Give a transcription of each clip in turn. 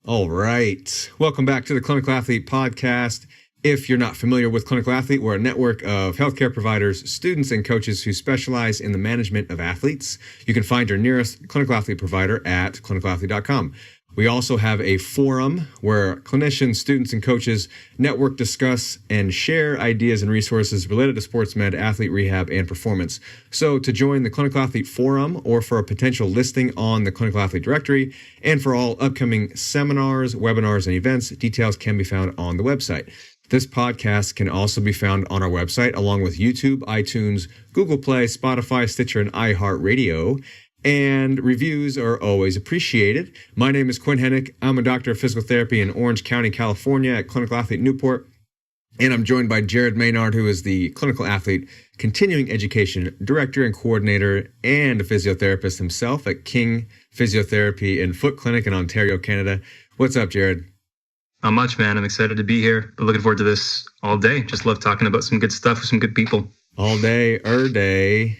All right. Welcome back to the Clinical Athlete Podcast. If you're not familiar with Clinical Athlete, we're a network of healthcare providers, students, and coaches who specialize in the management of athletes. You can find your nearest Clinical Athlete provider at clinicalathlete.com. We also have a forum where clinicians, students, and coaches network, discuss, and share ideas and resources related to sports med, athlete rehab, and performance. So to join the Clinical Athlete Forum or for a potential listing on the Clinical Athlete Directory and for all upcoming seminars, webinars, and events, details can be found on the website. This podcast can also be found on our website along with YouTube, iTunes, Google Play, Spotify, Stitcher, and iHeartRadio. And reviews are always appreciated. My name is Quinn Hennick. I'm a doctor of physical therapy in Orange County, California at Clinical Athlete Newport. And I'm joined by Jared Maynard, who is the Clinical Athlete Continuing Education Director and Coordinator and a physiotherapist himself at King Physiotherapy and Foot Clinic in Ontario, Canada. What's up, Jared? Not much, man. I'm excited to be here. Been looking forward to this all day. Just love talking about some good stuff with some good people. All day, day.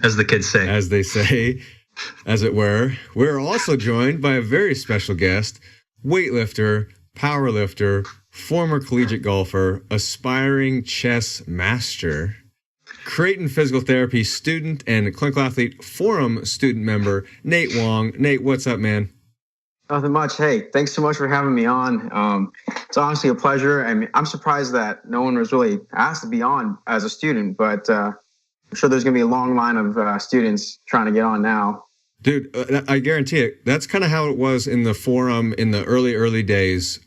As the kids say. As they say, as it were. We're also joined by a very special guest, weightlifter, powerlifter, former collegiate golfer, aspiring chess master, Creighton Physical Therapy student, and Clinical Athlete Forum student member, Nate Wong. Nate, what's up, man? Nothing much. Hey, thanks so much for having me on. It's honestly a pleasure. I mean, I'm surprised that no one was really asked to be on as a student, but I'm sure there's going to be a long line of students trying to get on now. Dude, I guarantee it. That's kind of how it was in the forum in the early days.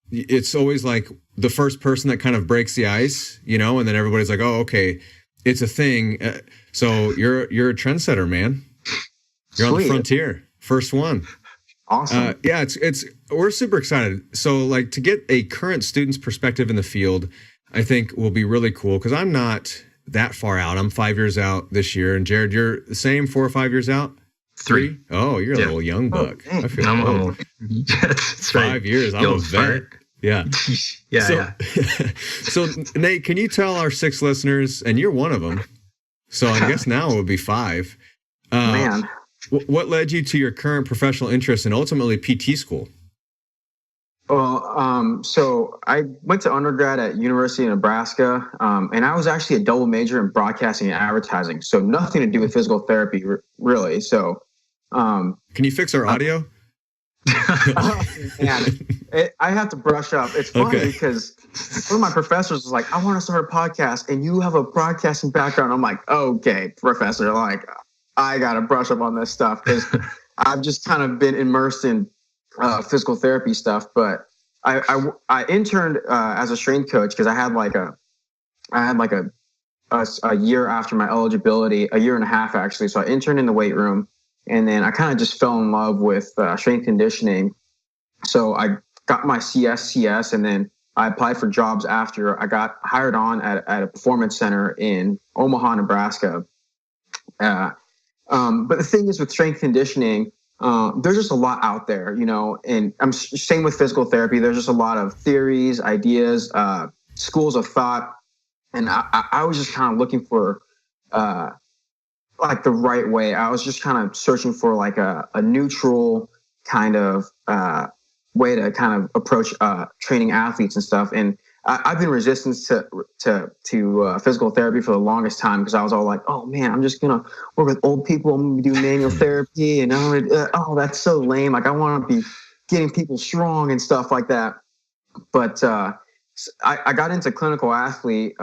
It's always like the first person that kind of breaks the ice, and then everybody's like, oh, okay, it's a thing. So you're a trendsetter, man. You're Sweet. On the frontier. First one. Awesome. Yeah, we're super excited. So like to get a current student's perspective in the field, I think will be really cool because I'm not that far out. I'm 5 years out this year. And Jared, you're the same 4 or 5 years out? 3? Oh, you're a little young buck. I feel old. That's 5 years. I'm a vet. Yeah. Yeah. So Nate, can you tell our 6 listeners, and you're one of them, so I guess now it would be 5. Man. What led you to your current professional interest and ultimately PT school? Well, so I went to undergrad at University of Nebraska, and I was actually a double major in broadcasting and advertising, so nothing to do with physical therapy, really. So, can you fix our audio? Man, I have to brush up. It's funny because one of my professors was like, "I want to start a podcast, and you have a broadcasting background." I'm like, "Okay, professor, like." I got to brush up on this stuff because I've just kind of been immersed in physical therapy stuff. But I interned as a strength coach because I had a year after my eligibility, a year and a half actually. So I interned in the weight room, and then I kind of just fell in love with strength conditioning. So I got my CS, and then I applied for jobs after. I got hired on at a performance center in Omaha, Nebraska. But the thing is with strength conditioning, there's just a lot out there, and I'm same with physical therapy. There's just a lot of theories, ideas, schools of thought. And I was just kind of looking for, like the right way. I was just kind of searching for like a neutral kind of, way to kind of approach, training athletes and stuff. And I've been resistant to physical therapy for the longest time because I was all like, oh man, I'm just gonna work with old people. I'm gonna do manual therapy, and oh, that's so lame. Like I want to be getting people strong and stuff like that. But I got into clinical athlete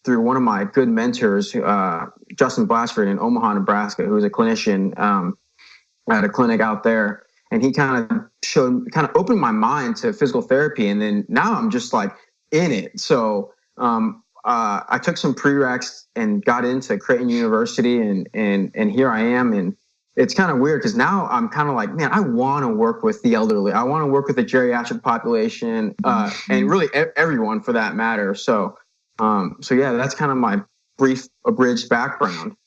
through one of my good mentors, Justin Blatchford in Omaha, Nebraska, who was a clinician at a clinic out there, and he kind of opened my mind to physical therapy, and then now I'm just like in it. So I took some prereqs and got into Creighton University, and here I am. And it's kind of weird because now I'm kind of like, man, I want to work with the elderly. I want to work with the geriatric population, and really everyone for that matter. So yeah, that's kind of my brief abridged background.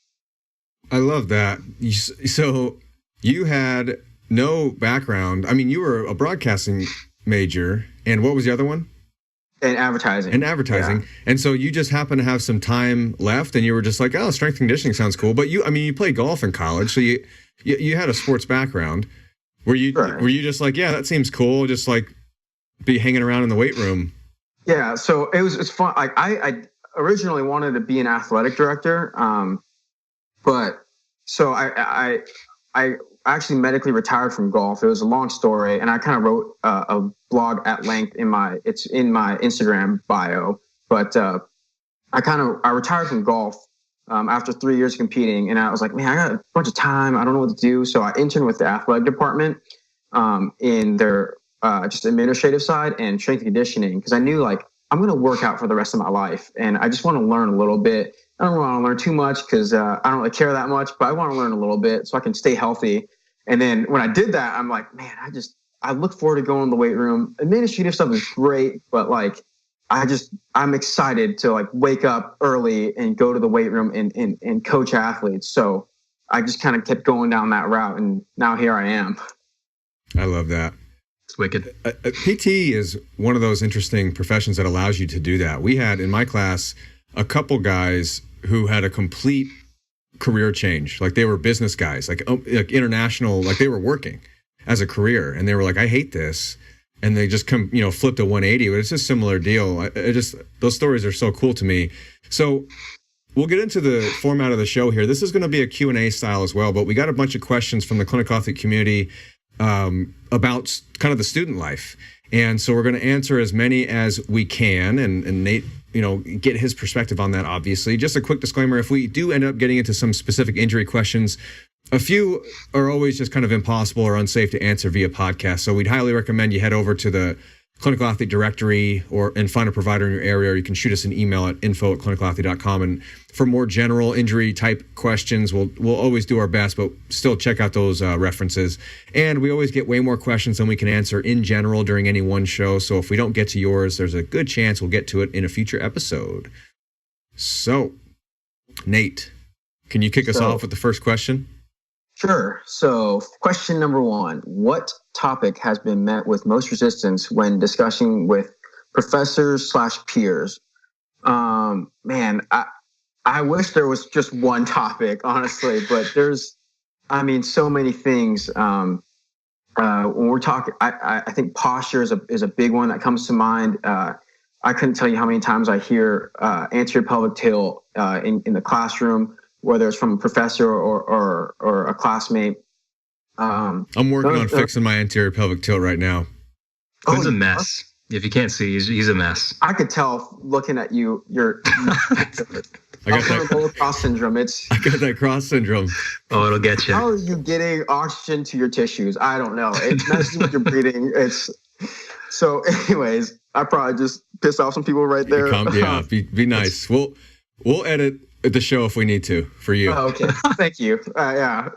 I love that. So you had no background. I mean, you were a broadcasting major, and what was the other one? And advertising. Yeah. And so you just happened to have some time left, and you were just like, oh, strength conditioning sounds cool. But you played golf in college, so you had a sports background. Were you Right. were you just like, yeah, that seems cool, just like be hanging around in the weight room? Yeah, so it's fun. Like I originally wanted to be an athletic director, but so I actually medically retired from golf. It was a long story, and I kind of wrote a blog at length it's in my Instagram bio. But I retired from golf after 3 years competing, and I was like, man, I got a bunch of time. I don't know what to do, so I interned with the athletic department in their just administrative side and strength and conditioning, because I knew like I'm going to work out for the rest of my life, and I just want to learn a little bit. I don't want to learn too much because I don't really care that much, but I want to learn a little bit so I can stay healthy. And then when I did that, I'm like, man, I look forward to going to the weight room. Administrative stuff is great, but like I'm excited to like wake up early and go to the weight room and coach athletes. So I just kind of kept going down that route, and now here I am. I love that. It's wicked. PT is one of those interesting professions that allows you to do that. We had in my class a couple guys who had a complete career change. Like they were business guys, like international, like they were working as a career, and they were like, I hate this. And they just flipped a 180, but it's a similar deal. Those stories are so cool to me. So we'll get into the format of the show here. This is going to be a Q&A style as well, but we got a bunch of questions from the clinical athlete community about kind of the student life. And so we're going to answer as many as we can, and Nate, get his perspective on that, obviously. Just a quick disclaimer, if we do end up getting into some specific injury questions, a few are always just kind of impossible or unsafe to answer via podcast. So we'd highly recommend you head over to the Clinical Athlete directory and find a provider in your area, or you can shoot us an email at info@clinicalathlete.com. And for more general injury type questions, we'll always do our best, but still check out those references. And we always get way more questions than we can answer in general during any one show. So if we don't get to yours, there's a good chance we'll get to it in a future episode. So, Nate, can you kick us off with the first question? Sure. So question number 1, what topic has been met with most resistance when discussing with professors/peers? Man, I wish there was just one topic, honestly, but there's, so many things. When we're talking, I think posture is a big one that comes to mind. I couldn't tell you how many times I hear anterior pelvic tilt in the classroom, whether it's from a professor or a classmate. I'm working on fixing my anterior pelvic tilt right now. Quinn's a mess. If you can't see, he's a mess. I could tell looking at you. I got that cross syndrome. I got that cross syndrome. Oh, it'll get you. How are you getting oxygen to your tissues? I don't know. It messes with your breathing. So. Anyways, I probably just pissed off some people right there. Be nice. We'll edit the show if we need to for you. Oh, okay. Thank you. Yeah.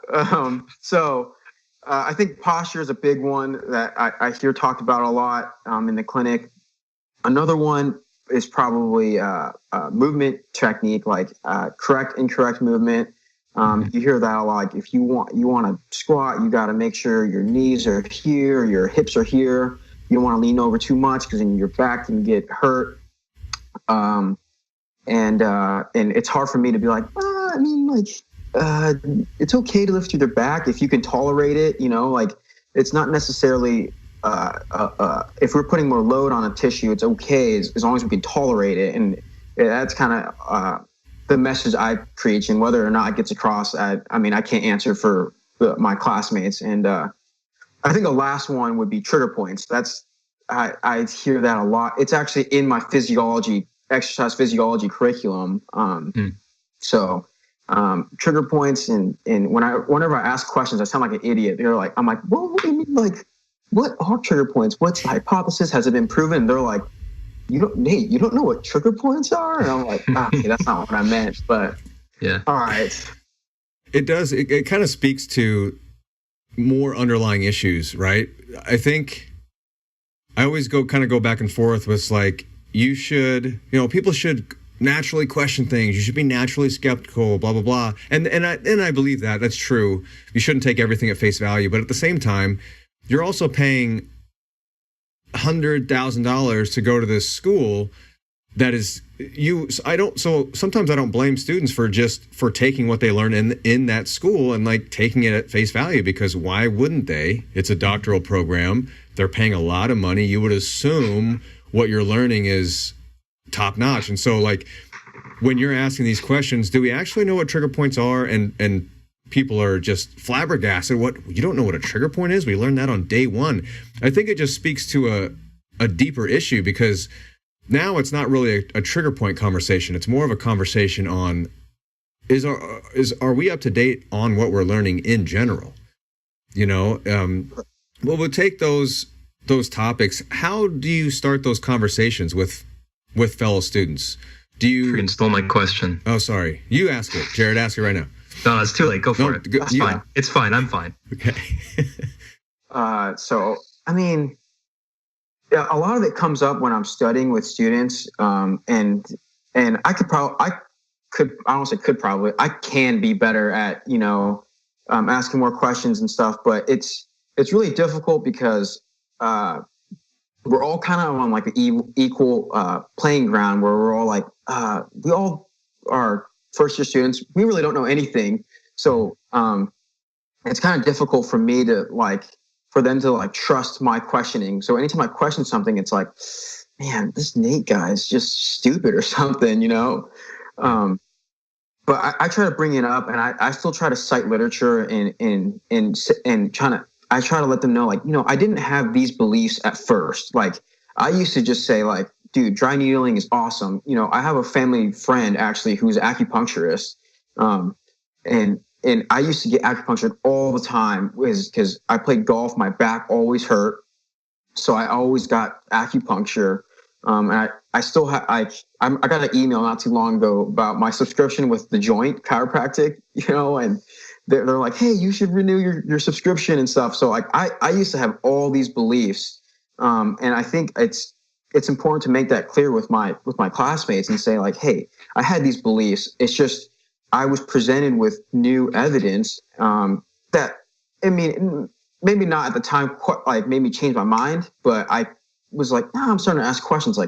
So I think posture is a big one that I hear talked about a lot in the clinic. Another one is probably movement technique, like correct, incorrect movement. You hear that a lot. Like if you want to squat, you got to make sure your knees are here, your hips are here. You don't want to lean over too much because then your back can get hurt. And it's hard for me to be like, it's okay to lift through their back if you can tolerate it. Like it's not necessarily if we're putting more load on a tissue, it's okay as long as we can tolerate it. And that's kind of the message I preach. And whether or not it gets across, I can't answer for my classmates. And I think the last one would be trigger points. I hear that a lot. It's actually in my exercise physiology curriculum. So trigger points, and whenever I ask questions, I sound like an idiot. I'm like, well, what do you mean? Like, what are trigger points? What's the hypothesis? Has it been proven? And they're like, Nate, you don't know what trigger points are? And I'm like, okay, that's not what I meant. But yeah, all right. It does. It kind of speaks to more underlying issues, right? I think I always go back and forth with like, people should naturally question things. You should be naturally skeptical, blah, blah, blah. And I believe that. That's true. You shouldn't take everything at face value. But at the same time, you're also paying $100,000 to go to this school that is so sometimes I don't blame students for taking what they learn in that school and like taking it at face value, because why wouldn't they? It's a doctoral program. They're paying a lot of money. You would assume what you're learning is top notch. And so like when you're asking these questions, do we actually know what trigger points are? And people are just flabbergasted. What, you don't know what a trigger point is? We learned that on day one. I think it just speaks to a deeper issue, because now it's not really a trigger point conversation. It's more of a conversation on are we up to date on what we're learning in general? Well, we'll take those topics. How do you start those conversations with fellow students? Do you freaking stole my question? Oh, sorry. You ask it, Jared. Ask it right now. No, it's too late. Go for it. It's fine. It's fine. I'm fine. Okay. So I mean, yeah, a lot of it comes up when I'm studying with students, and I can be better at asking more questions and stuff, but it's really difficult because we're all kind of on like an equal playing ground, where we're all like we all are first year students. We really don't know anything, so it's kind of difficult for me to for them to trust my questioning. So anytime I question something, it's like, man, this Nate guy is just stupid or something, But I try to bring it up, and I still try to cite literature and I try to let them know, I didn't have these beliefs at first. I used to just say dude, dry needling is awesome. I have a family friend actually who's an acupuncturist, and I used to get acupunctured all the time because I played golf. My back always hurt, so I always got acupuncture. And I still have I got an email not too long ago about my subscription with The Joint Chiropractic, and they're like, hey, you should renew your subscription and stuff. So I used to have all these beliefs, and I think it's important to make that clear with my classmates and say hey, I had these beliefs. It's just I was presented with new evidence that, I mean, maybe not at the time quite made me change my mind, but I was I'm starting to ask questions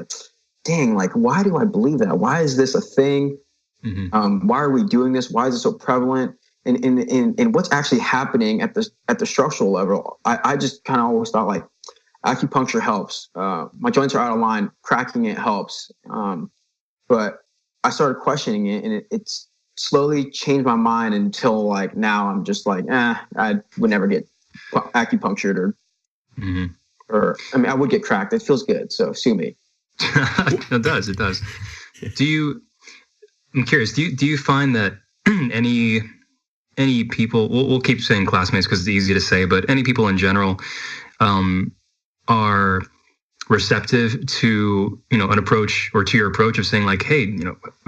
dang, why do I believe that? Why is this a thing? Mm-hmm. Why are we doing this? Why is it so prevalent? And what's actually happening at the structural level? I just kind of always thought acupuncture helps. My joints are out of line. Cracking it helps. But I started questioning it, and it's slowly changed my mind until now I'm just I would never get acupunctured or I mean, I would get cracked. It feels good. So sue me. It does. I'm curious, do you find that any people, we'll keep saying classmates because it's easy to say, but any people in general are receptive to an approach, or to your approach of saying hey,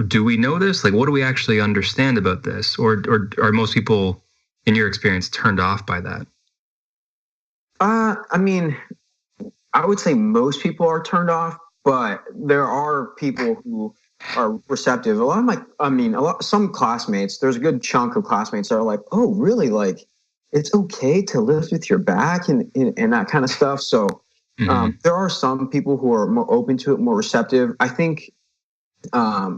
do we know this? What do we actually understand about this? Or are most people, in your experience, turned off by that? I mean, I would say most people are turned off, but there are people who are receptive. A lot of some classmates, there's a good chunk of classmates that are oh, really? It's okay to lift with your back and that kind of stuff. So there are some people who are more open to it, more receptive. I think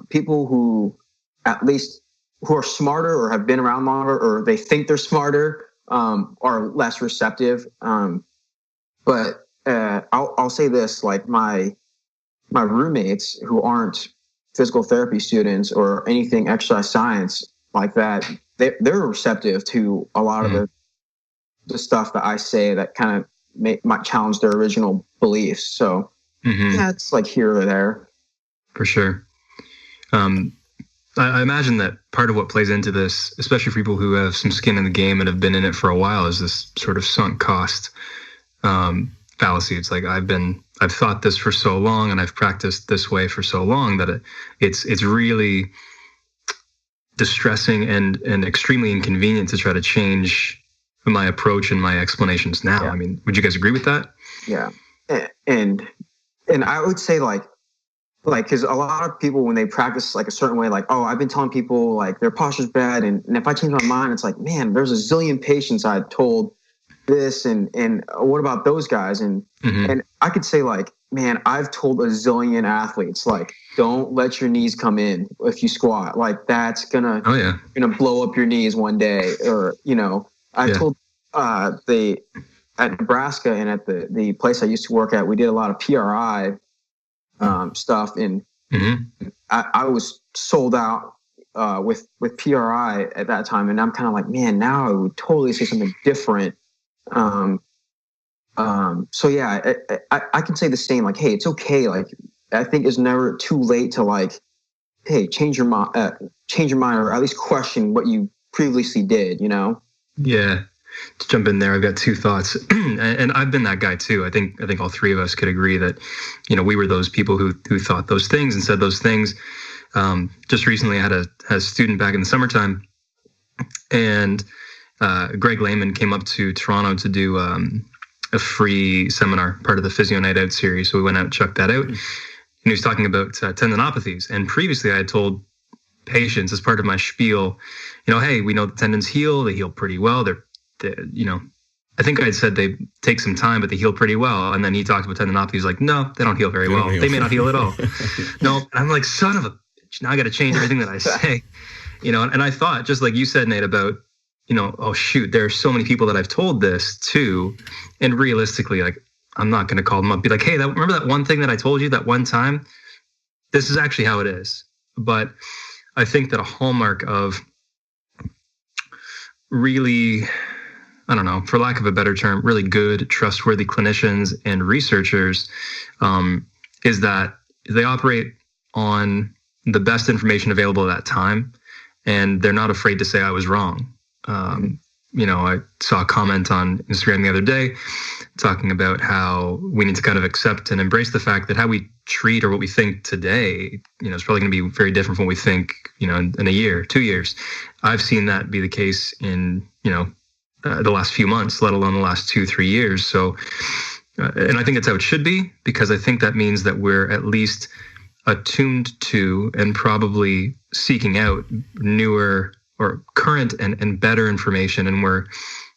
people who at least who are smarter or have been around longer, or they think they're smarter, are less receptive. But I'll say this, my roommates who aren't physical therapy students or anything exercise science like that, they're receptive to a lot of the stuff that I say that kind of might challenge their original beliefs. So yeah, it's here or there. For sure. I imagine that part of what plays into this, especially for people who have some skin in the game and have been in it for a while, is this sort of sunk cost fallacy. It's I've thought this for so long and I've practiced this way for so long that it's really distressing and extremely inconvenient to try to change my approach and my explanations now. Yeah. I mean, would you guys agree with that? Yeah. And I would say because a lot of people, when they practice a certain way, oh, I've been telling people their posture's bad. And if I change my mind, it's man, there's a zillion patients I told this and what about those guys? And I could say man, I've told a zillion athletes, like, don't let your knees come in if you squat. Like, that's gonna blow up your knees one day. Or, I told at Nebraska and at the place I used to work at, we did a lot of PRI stuff, and I was sold out with PRI at that time, and I'm kind of like, man, now I would totally say something different. So yeah, I can say the same. Like, hey, it's okay. Like, I think it's never too late to, like, hey, change your mind, or at least question what you previously did. Yeah. To jump in there, I've got two thoughts, and I've been that guy too. I think all three of us could agree that, we were those people who thought those things and said those things. Just recently, I had a student back in the summertime, and Greg Lehman came up to Toronto to do a free seminar, part of the Physio Night Out series. So we went out and checked that out, and he was talking about tendinopathies. And previously, I had told patients as part of my spiel, hey, we know the tendons heal; they heal pretty well. I think I had said they take some time, but they heal pretty well. And then he talked about tendinopathy. He's like, no, they don't heal very well. They may not heal at all. No, and I'm like, son of a bitch. Now I got to change everything that I say, and I thought, just like you said, Nate, about, oh shoot, there are so many people that I've told this to, and realistically, like, I'm not going to call them up, be like, hey, remember that one thing that I told you that one time? This is actually how it is. But I think that a hallmark of really, I don't know, for lack of a better term, really good, trustworthy clinicians and researchers is that they operate on the best information available at that time, and they're not afraid to say I was wrong. I saw a comment on Instagram the other day talking about how we need to kind of accept and embrace the fact that how we treat or what we think today, is probably going to be very different from what we think, in a year, 2 years. I've seen that be the case in, the last few months, let alone the last 2-3 years. So, and I think that's how it should be, because I think that means that we're at least attuned to and probably seeking out newer or current and better information. And we're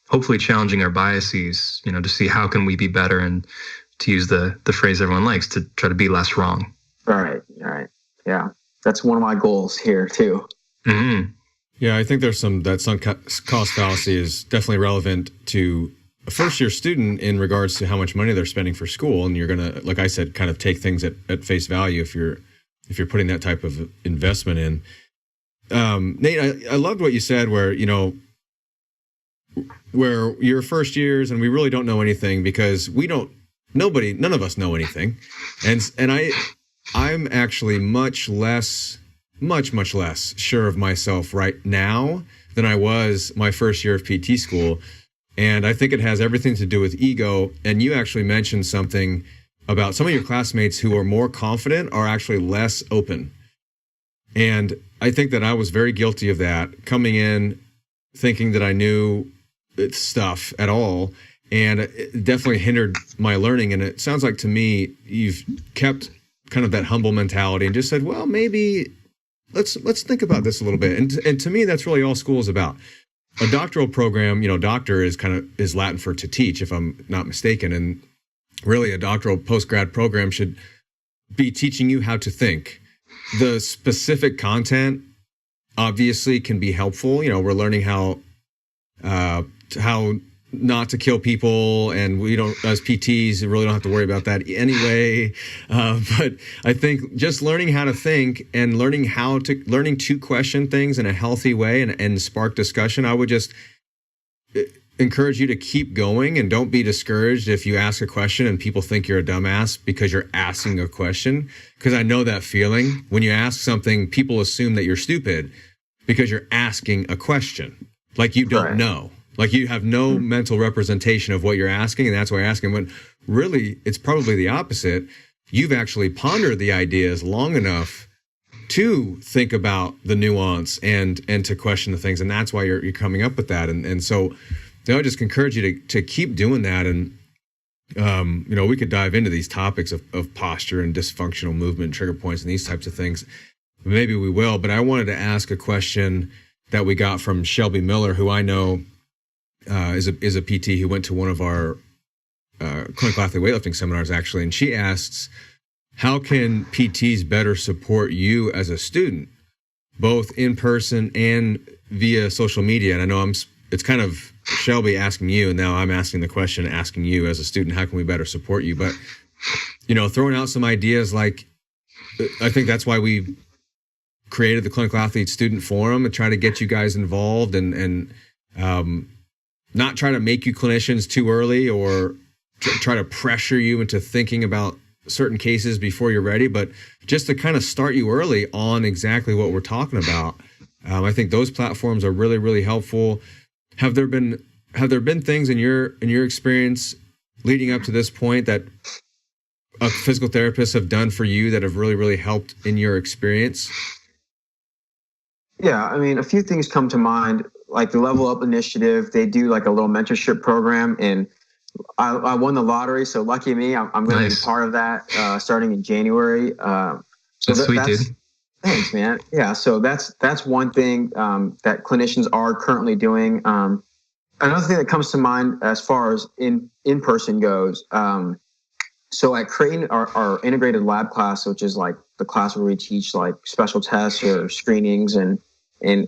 hopefully challenging our biases, to see how can we be better, and to use the phrase everyone likes, to try to be less wrong. All right. Yeah. That's one of my goals here too. Mm-hmm. Yeah, I think there's that sunk cost fallacy is definitely relevant to a first-year student in regards to how much money they're spending for school, and you're gonna, like I said, kind of take things at face value if you're putting that type of investment in. Nate, I loved what you said, where your first years and we really don't know anything, because none of us know anything, and I'm actually much less sure of myself right now than I was my first year of PT school. And I think it has everything to do with ego. And you actually mentioned something about some of your classmates who are more confident are actually less open. And I think that I was very guilty of that, coming in thinking that I knew stuff at all. And it definitely hindered my learning. And it sounds like to me, you've kept kind of that humble mentality and just said, well, maybe let's think about this a little bit. And to me, that's really all school is about. A doctoral program, doctor is Latin for to teach, if I'm not mistaken. And really a doctoral postgrad program should be teaching you how to think. The specific content obviously can be helpful. We're learning how not to kill people, and we don't, as PTs, really don't have to worry about that anyway. But I think just learning how to think and learning to question things in a healthy way and spark discussion, I would just encourage you to keep going, and don't be discouraged if you ask a question and people think you're a dumbass because you're asking a question. Because I know that feeling. When you ask something, people assume that you're stupid because you're asking a question like you don't know. Like you have no mental representation of what you're asking, and that's why you're asking. When really, it's probably the opposite. You've actually pondered the ideas long enough to think about the nuance and to question the things, and that's why you're coming up with that. And so, I just encourage you to keep doing that. And we could dive into these topics of posture and dysfunctional movement, trigger points, and these types of things. Maybe we will. But I wanted to ask a question that we got from Shelby Miller, who I know is a PT who went to one of our clinical athlete weightlifting seminars actually, and she asks, how can PTs better support you as a student, both in person and via social media? And I know it's kind of Shelby asking you, and now I'm asking the question, asking you as a student, how can we better support you? But, throwing out some ideas, like, I think that's why we created the Clinical Athlete Student Forum, and try to get you guys involved and not try to make you clinicians too early, or try to pressure you into thinking about certain cases before you're ready, but just to kind of start you early on exactly what we're talking about. I think those platforms are really, really helpful. Have there been things in your experience leading up to this point that physical therapists have done for you that have really, really helped in your experience? Yeah, I mean, a few things come to mind, like the Level Up Initiative. They do like a little mentorship program, and I won the lottery, so lucky me. I'm going to be part of that starting in January. That's sweet, dude. Thanks, man. Yeah, so that's one thing that clinicians are currently doing. Another thing that comes to mind as far as in person goes. So at Creighton, our integrated lab class, which is like the class where we teach like special tests or screenings and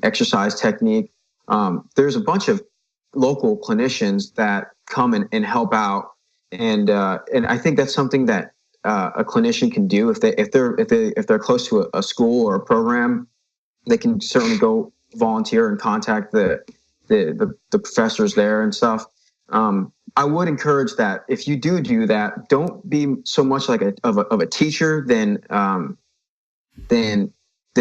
exercise technique, there's a bunch of local clinicians that come and help out, and I think that's something that a clinician can do if they're close to a school or a program. They can certainly go volunteer and contact the professors there and stuff. I would encourage that if you do that, don't be so much like of a teacher than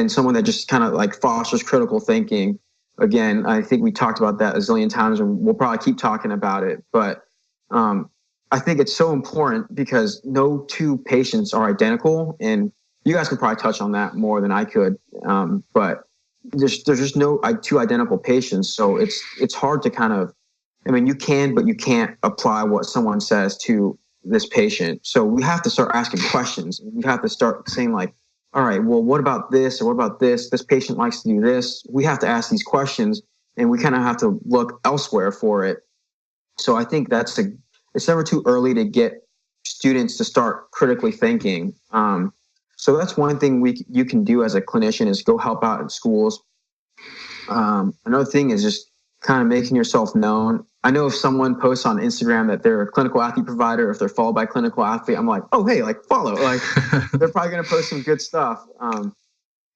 someone that just kind of like fosters critical thinking. Again, I think we talked about that a zillion times, and we'll probably keep talking about it. But I think it's so important because no two patients are identical, and you guys can probably touch on that more than I could. But there's just no two identical patients, so it's hard to kind of, I mean, you can, but you can't apply what someone says to this patient. So we have to start asking questions. We have to start saying like, all right, well, what about this? Or what about this? This patient likes to do this. We have to ask these questions, and we kind of have to look elsewhere for it. So I think it's never too early to get students to start critically thinking. So that's one thing you can do as a clinician is go help out in schools. Another thing is just kind of making yourself known. I know if someone posts on Instagram that they're a clinical athlete provider, if they're followed by clinical athlete, I'm like, oh, hey, like follow, like they're probably going to post some good stuff.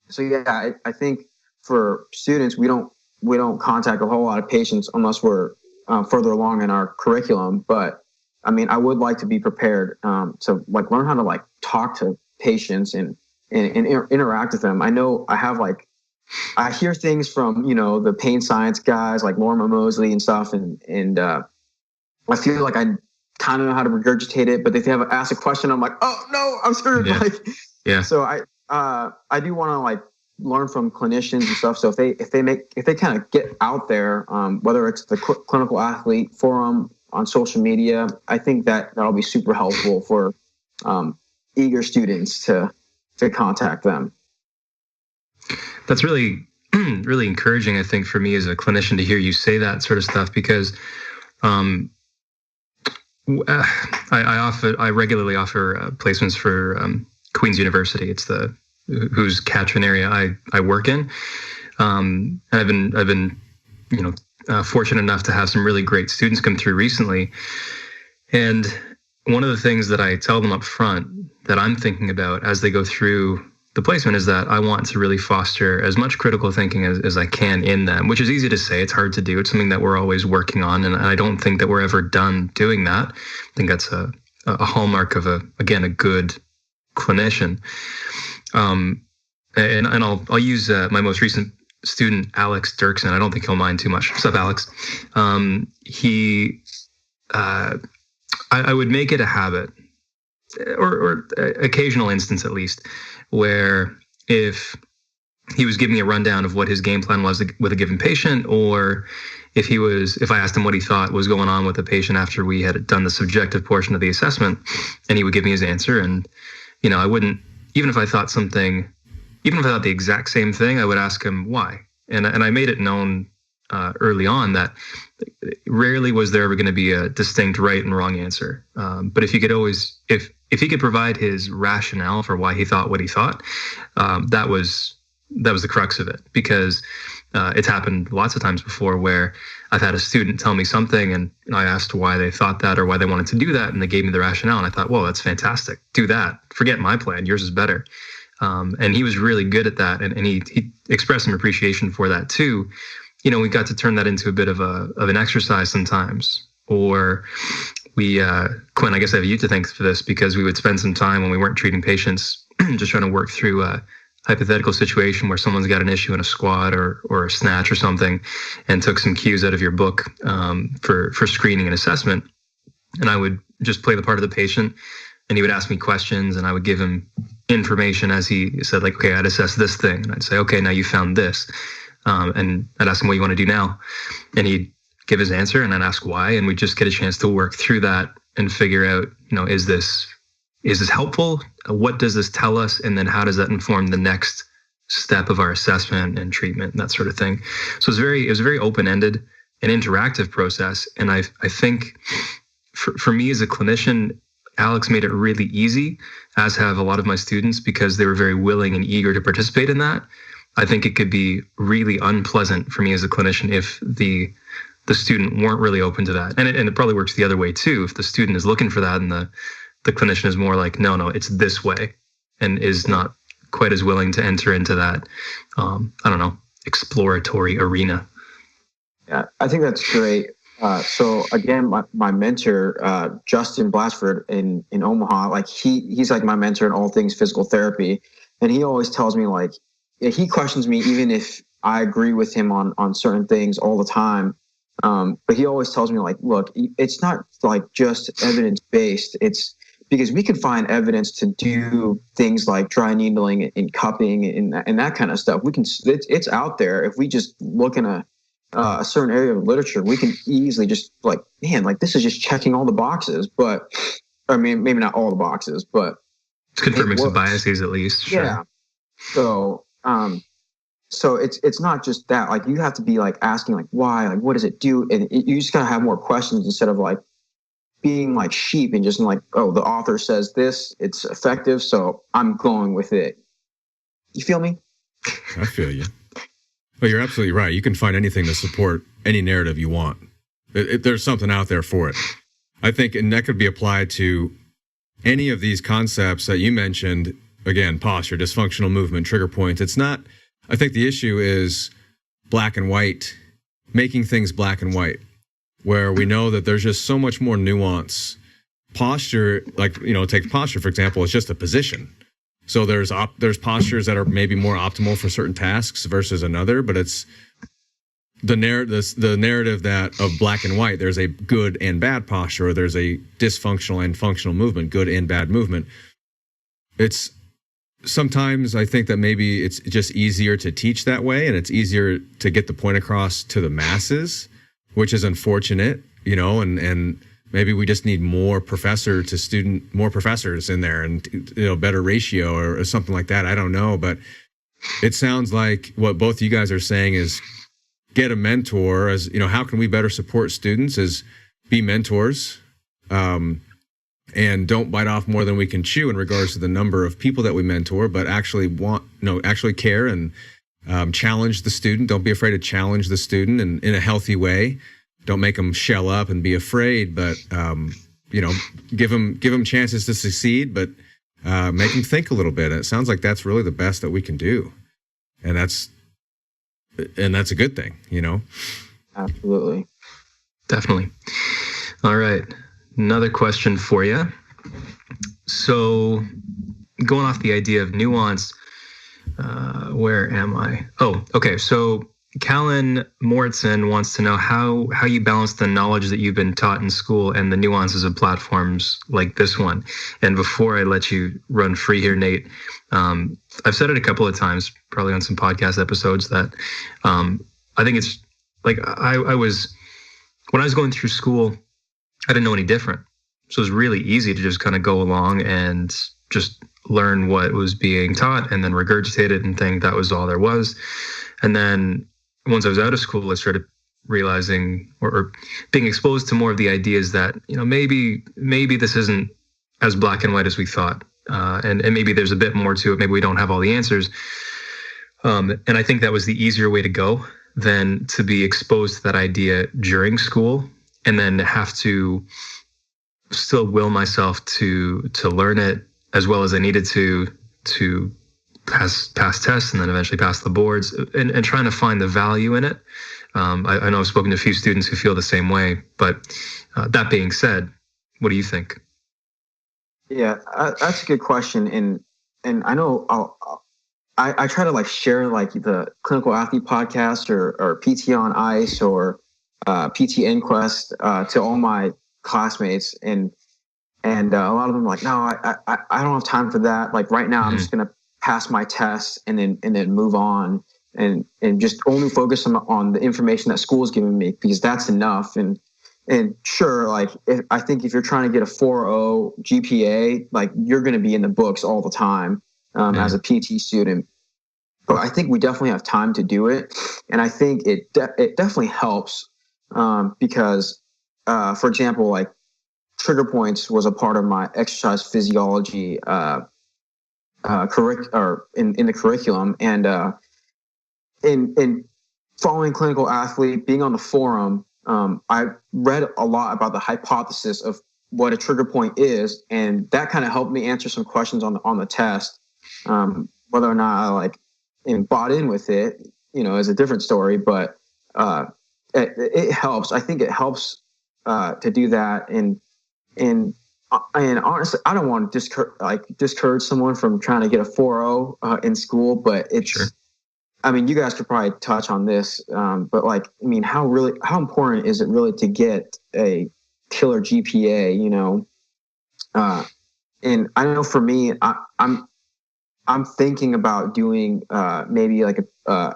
So yeah, I think for students, we don't contact a whole lot of patients unless we're further along in our curriculum. But I mean, I would like to be prepared to like learn how to like talk to patients and interact with them. I know I hear things from, the pain science guys like Lorimer Mosley and stuff. And I feel like I kind of know how to regurgitate it, but if they have asked a question, I'm like, oh no, I'm screwed. Yeah. So I do want to like learn from clinicians and stuff. So if they kind of get out there, whether it's the Clinical Athlete Forum on social media, I think that'll be super helpful for eager students to contact them. That's really, really encouraging, I think, for me as a clinician to hear you say that sort of stuff, because I regularly offer placements for Queen's University. It's whose catchment area I work in. And I've been fortunate enough to have some really great students come through recently. And one of the things that I tell them up front that I'm thinking about as they go through the placement is that I want to really foster as much critical thinking as I can in them, which is easy to say. It's hard to do. It's something that we're always working on. And I don't think that we're ever done doing that. I think that's a hallmark of a good clinician. And I'll use my most recent student, Alex Dirksen. I don't think he'll mind too much. What's up, Alex? I would make it a habit, or occasional instance at least, where if he was giving me a rundown of what his game plan was with a given patient, or if I asked him what he thought was going on with the patient after we had done the subjective portion of the assessment, and he would give me his answer, and I wouldn't, even if I thought the exact same thing, I would ask him why, and I made it known early on that rarely was there ever going to be a distinct right and wrong answer. But if he he could provide his rationale for why he thought what he thought, that was the crux of it. Because it's happened lots of times before where I've had a student tell me something and I asked why they thought that or why they wanted to do that, and they gave me the rationale, and I thought, well, that's fantastic. Do that. Forget my plan. Yours is better. And he was really good at that, and he expressed some appreciation for that too. We got to turn that into a bit of an exercise sometimes. Or Quinn, I guess I have you to thank for this, because we would spend some time when we weren't treating patients just trying to work through a hypothetical situation where someone's got an issue in a squat or a snatch or something, and took some cues out of your book for screening and assessment. And I would just play the part of the patient, and he would ask me questions, and I would give him information as he said, like, okay, I'd assess this thing. And I'd say, okay, now you found this. And I'd ask him, what do you want to do now? And he'd give his answer, and I'd ask why. And we'd just get a chance to work through that and figure out, is this helpful? What does this tell us? And then how does that inform the next step of our assessment and treatment and that sort of thing? So it was a very open-ended and interactive process. And I think for me as a clinician, Alex made it really easy, as have a lot of my students, because they were very willing and eager to participate in that. I think it could be really unpleasant for me as a clinician if the student weren't really open to that. And it probably works the other way too. If the student is looking for that and the clinician is more like, no, it's this way, and is not quite as willing to enter into that, exploratory arena. Yeah, I think that's great. So again, my mentor, Justin Blatchford in Omaha, like he's like my mentor in all things physical therapy. And he always tells me, like, he questions me even if I agree with him on certain things all the time. But he always tells me, like, look, it's not like just evidence-based. It's because we can find evidence to do things like dry needling and cupping and that kind of stuff. It's out there. If we just look in a certain area of literature, we can easily just this is just checking all the boxes. But I mean, maybe not all the boxes, but it's confirming some biases at least. Sure. Yeah. So it's not just that. Like, you have to be like asking, like, why, like, what does it do? And you just gotta have more questions instead of like being like sheep and just like, oh, the author says this, it's effective, so I'm going with it. You feel me? I feel you. Well, you're absolutely right. You can find anything to support any narrative you want. There's something out there for it. I think, and that could be applied to any of these concepts that you mentioned. Again, posture, dysfunctional movement, trigger points. It's not, I think the issue is black and white, making things black and white, where we know that there's just so much more nuance. Posture, like, take posture, for example, it's just a position. So there's postures that are maybe more optimal for certain tasks versus another, but it's the narrative that of black and white, there's a good and bad posture, or there's a dysfunctional and functional movement, good and bad movement. It's sometimes I think that maybe it's just easier to teach that way, and it's easier to get the point across to the masses, which is unfortunate, and maybe we just need more professors in there, and better ratio or something like that. I don't know, but it sounds like what both you guys are saying is get a mentor. As how can we better support students? Is be mentors, and don't bite off more than we can chew in regards to the number of people that we mentor, but actually actually care and challenge the student. Don't be afraid to challenge the student in a healthy way. Don't make them shell up and be afraid, but give them chances to succeed, but make them think a little bit. And it sounds like that's really the best that we can do, and that's a good thing, Absolutely, definitely. All right, another question for you. So, going off the idea of nuance, where am I? Oh, okay. So Callan Moritzen wants to know how you balance the knowledge that you've been taught in school and the nuances of platforms like this one. And before I let you run free here, Nate, I've said it a couple of times, probably on some podcast episodes, that I think it's like I was, when I was going through school, I didn't know any different. So it was really easy to just kind of go along and just learn what was being taught and then regurgitate it and think that was all there was. And then once I was out of school, I started realizing or being exposed to more of the ideas that, maybe this isn't as black and white as we thought. And maybe there's a bit more to it. Maybe we don't have all the answers. And I think that was the easier way to go than to be exposed to that idea during school and then have to still will myself to learn it as well as I needed to pass tests and then eventually pass the boards and trying to find the value in it. I know I've spoken to a few students who feel the same way, but that being said, what do you think? Yeah, that's a good question. And I know I try to share the Clinical Athlete podcast or PT on Ice or PT Inquest to all my classmates. And a lot of them are like, no, I don't have time for that. Like right now, I'm just going to pass my tests and then move on and just only focus on the information that school is giving me because that's enough. And sure, I think if you're trying to get a 4.0 GPA, you're going to be in the books all the time as a PT student. But I think we definitely have time to do it, and I think it definitely helps because, for example, trigger points was a part of my exercise physiology in the curriculum, and in following Clinical Athlete, being on the forum. I read a lot about the hypothesis of what a trigger point is, and that kind of helped me answer some questions on the test. Whether or not I bought in with it, is a different story. But it helps. I think it helps to do that. And honestly, I don't want to discourage someone from trying to get a 4.0 in school, but it's. Sure. I mean, you guys could probably touch on this, but how important is it really to get a killer GPA? And I know for me, I'm thinking about doing maybe a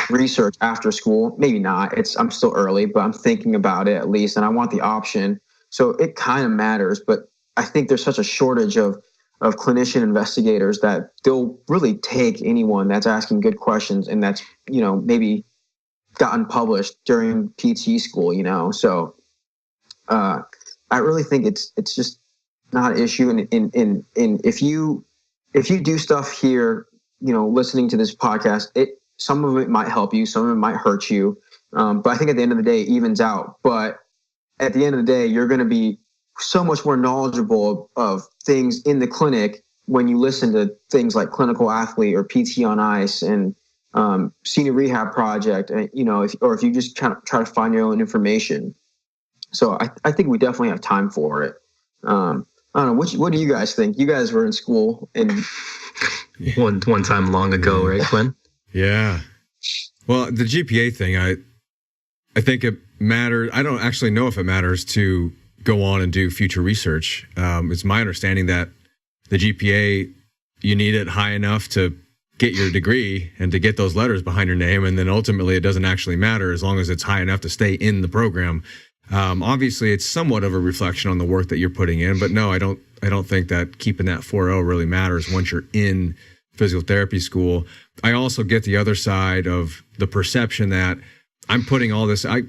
research after school. Maybe not. I'm still early, but I'm thinking about it at least, and I want the option. So it kind of matters, but I think there's such a shortage of clinician investigators that they'll really take anyone that's asking good questions and that's, maybe gotten published during PT school, So I really think it's just not an issue. And if you do stuff here, listening to this podcast, some of it might help you, some of it might hurt you. But I think at the end of the day, it evens out. But at the end of the day, you're going to be so much more knowledgeable of things in the clinic when you listen to things like Clinical Athlete or PT on Ice and Senior Rehab Project, if you just try to find your own information. So I think we definitely have time for it. I don't know. What do you guys think? You guys were in school and one time long ago, right, Quinn? Yeah. Well, the GPA thing, I think it matters. I don't actually know if it matters to go on and do future research. It's my understanding that the GPA, you need it high enough to get your degree and to get those letters behind your name. And then ultimately it doesn't actually matter as long as it's high enough to stay in the program. Obviously it's somewhat of a reflection on the work that you're putting in, but no, I don't think that keeping that 4.0 really matters once you're in physical therapy school. I also get the other side of the perception that I'm putting all this, I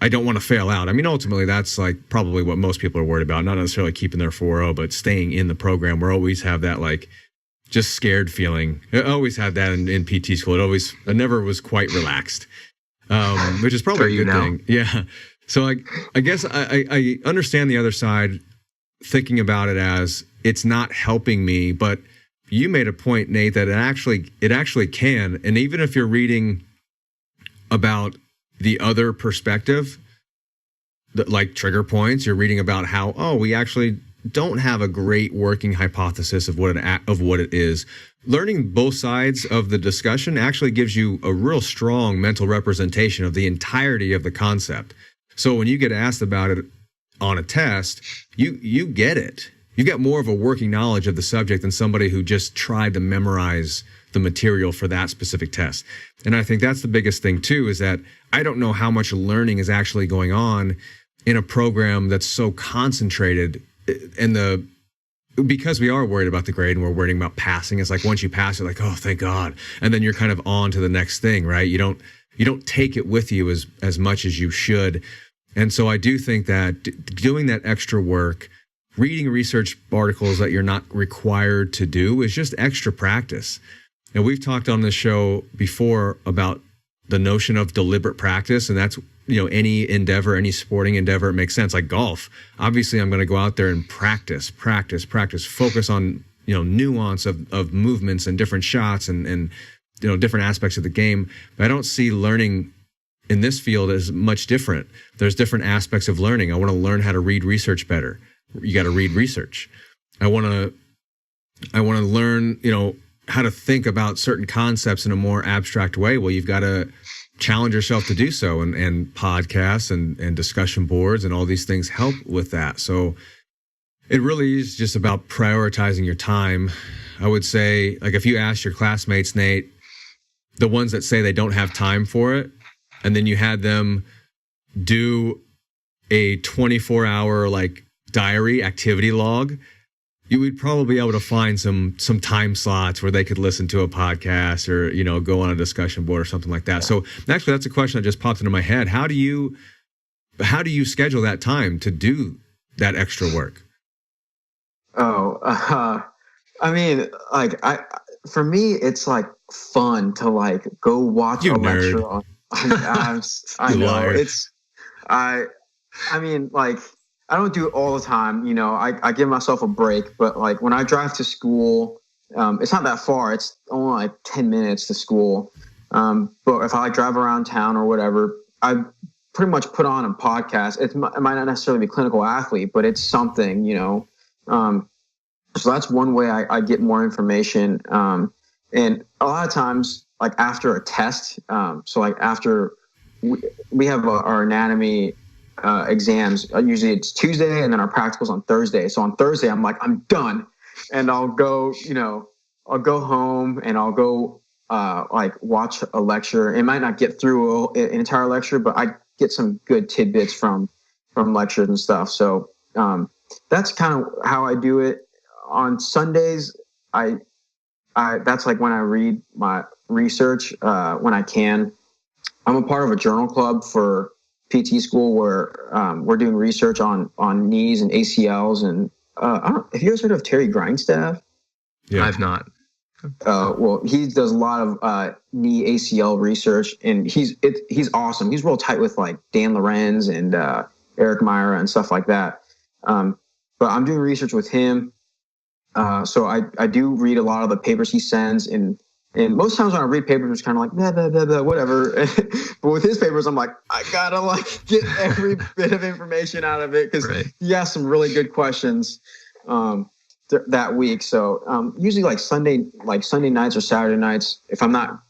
don't want to fail out. I mean, ultimately, that's probably what most people are worried about, not necessarily keeping their 4.0, but staying in the program. We always have that just scared feeling. I always had that in PT school. It never was quite relaxed, which is probably a good thing. Yeah. So I guess I understand the other side, thinking about it as it's not helping me, but you made a point, Nate, that it actually can. And even if you're reading about the other perspective, like trigger points, you're reading about how, we actually don't have a great working hypothesis of what it is. Learning both sides of the discussion actually gives you a real strong mental representation of the entirety of the concept. So when you get asked about it on a test, you get it. You get more of a working knowledge of the subject than somebody who just tried to memorize the material for that specific test. And I think that's the biggest thing too, is that I don't know how much learning is actually going on in a program that's so concentrated because we are worried about the grade and we're worried about passing. It's once you pass, you're like, oh, thank God. And then you're kind of on to the next thing, right? you don't take it with you as much as you should. And so I do think that doing that extra work, reading research articles that you're not required to do, is just extra practice. And we've talked on this show before about the notion of deliberate practice, and that's, any endeavor, any sporting endeavor, it makes sense. Like golf, obviously I'm going to go out there and practice, focus on, nuance of movements and different shots and different aspects of the game. But I don't see learning in this field as much different. There's different aspects of learning. I want to learn how to read research better. You got to read research. I want to learn, how to think about certain concepts in a more abstract way. Well, you've got to challenge yourself to do so, and podcasts and discussion boards and all these things help with that. So it really is just about prioritizing your time. I would say, like, if you ask your classmates, Nate, the ones that say they don't have time for it, and then you had them do a 24-hour diary activity log, you would probably be able to find some time slots where they could listen to a podcast or, go on a discussion board or something like that. So actually, that's a question that just popped into my head. How do you schedule that time to do that extra work? For me, it's fun to go watch you a nerd. lecture on. I know liar. I don't do it all the time. I give myself a break, but when I drive to school, it's not that far. It's only 10 minutes to school. But if I drive around town or whatever, I pretty much put on a podcast. It might not necessarily be Clinical Athlete, but it's something, so that's one way I get more information. And a lot of times, after a test, after we have our anatomy exams, usually it's Tuesday, and then our practicals on Thursday. So on Thursday, I'm done, and I'll go home and I'll go watch a lecture. It might not get through an entire lecture, but I get some good tidbits from lectures and stuff. So that's kind of how I do it. On Sundays, I that's when I read my research when I can. I'm a part of a journal club for PT school where we're doing research on knees and ACLs. And have you guys heard of Terry Grindstaff? Yeah. I've not. Well, he does a lot of knee ACL research, and he's awesome. He's real tight with Dan Lorenz and Eric Myra and stuff like that. But I'm doing research with him. So I do read a lot of the papers he sends, and most times when I read papers, it's kind of blah, blah, blah, blah, whatever. But with his papers, I'm I gotta get every bit of information out of it, because he has some really good questions that week. So usually Sunday nights or Saturday nights, if I'm not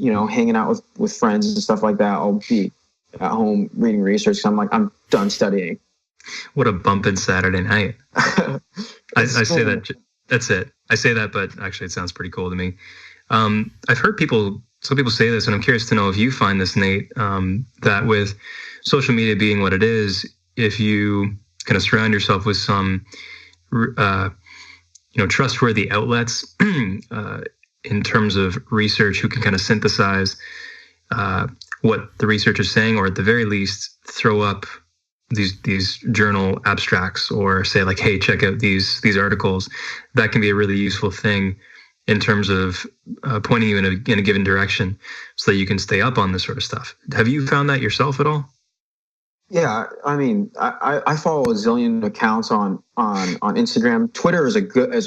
hanging out with friends and stuff like that, I'll be at home reading research. So I'm done studying. What a bumpin' Saturday night. I say that. That's it. I say that, but actually it sounds pretty cool to me. I've heard some people say this, and I'm curious to know if you find this, Nate, that with social media being what it is, if you kind of surround yourself with some, trustworthy outlets in terms of research, who can kind of synthesize what the research is saying, or at the very least throw up these journal abstracts, or say hey, check out these articles, that can be a really useful thing in terms of pointing you in a given direction, so that you can stay up on this sort of stuff. Have you found that yourself at all? Yeah, I follow a zillion accounts on Instagram. Twitter is a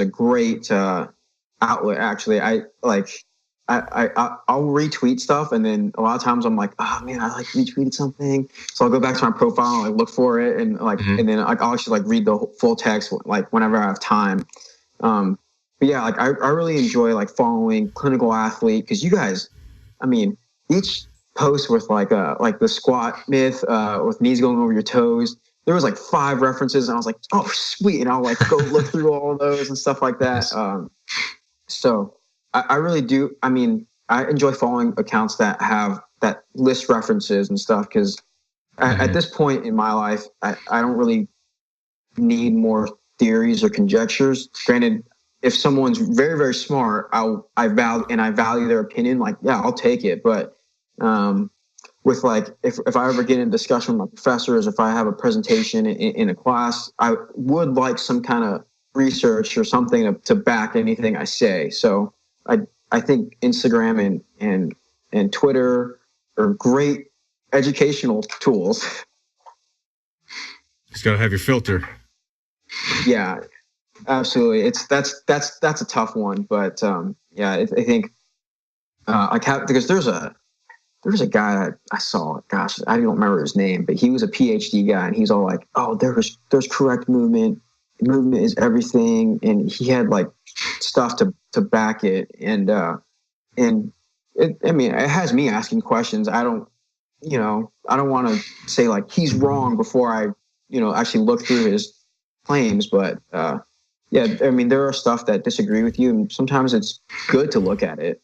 great outlet. Actually, I'll retweet stuff, and then a lot of times I'm oh man, I retweeted something, so I'll go back to my profile and look for it, and and then I'll actually read the full text whenever I have time. But yeah, I really enjoy following Clinical Athlete, because you guys, each post with the squat myth with knees going over your toes, there was 5 references, and I was oh sweet, and I'll go look through all of those and stuff like that. So I really do. I enjoy following accounts that list references and stuff, because at this point in my life, I don't really need more theories or conjectures. Granted, if someone's very, very smart, I value their opinion. Yeah, I'll take it. But with like, if I ever get in a discussion with my professors, if I have a presentation in a class, I would like some kind of research or something to back anything I say. So I think Instagram and Twitter are great educational tools. Just gotta have your filter. Yeah, absolutely. That's a tough one, but yeah, I think because there's a guy that I saw. Gosh, I don't remember his name, but he was a PhD guy, and he's all like, "Oh, there's correct movement. Movement is everything," and he had like stuff to back it, and it has me asking questions. I don't want to say like he's wrong before I actually look through his claims, but yeah, I mean, there are stuff that disagree with you, and sometimes it's good to look at it.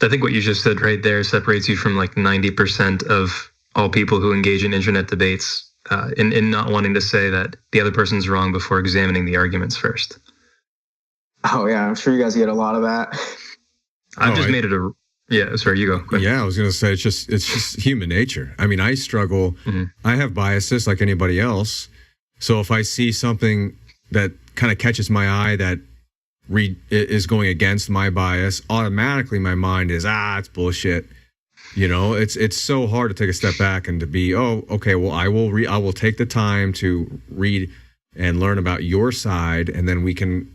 I think what you just said right there separates you from like 90% of all people who engage in internet debates, in not wanting to say that the other person's wrong before examining the arguments first. Oh yeah, I'm sure you guys get a lot of that. I've just made it a... Yeah, sorry, you go. Yeah, I was going to say, it's just human nature. I mean, I struggle. Mm-hmm. I have biases like anybody else. So if I see something that kind of catches my eye that is going against my bias, automatically my mind is, it's bullshit. It's so hard to take a step back and to be, okay, well, I will take the time to read and learn about your side, and then we can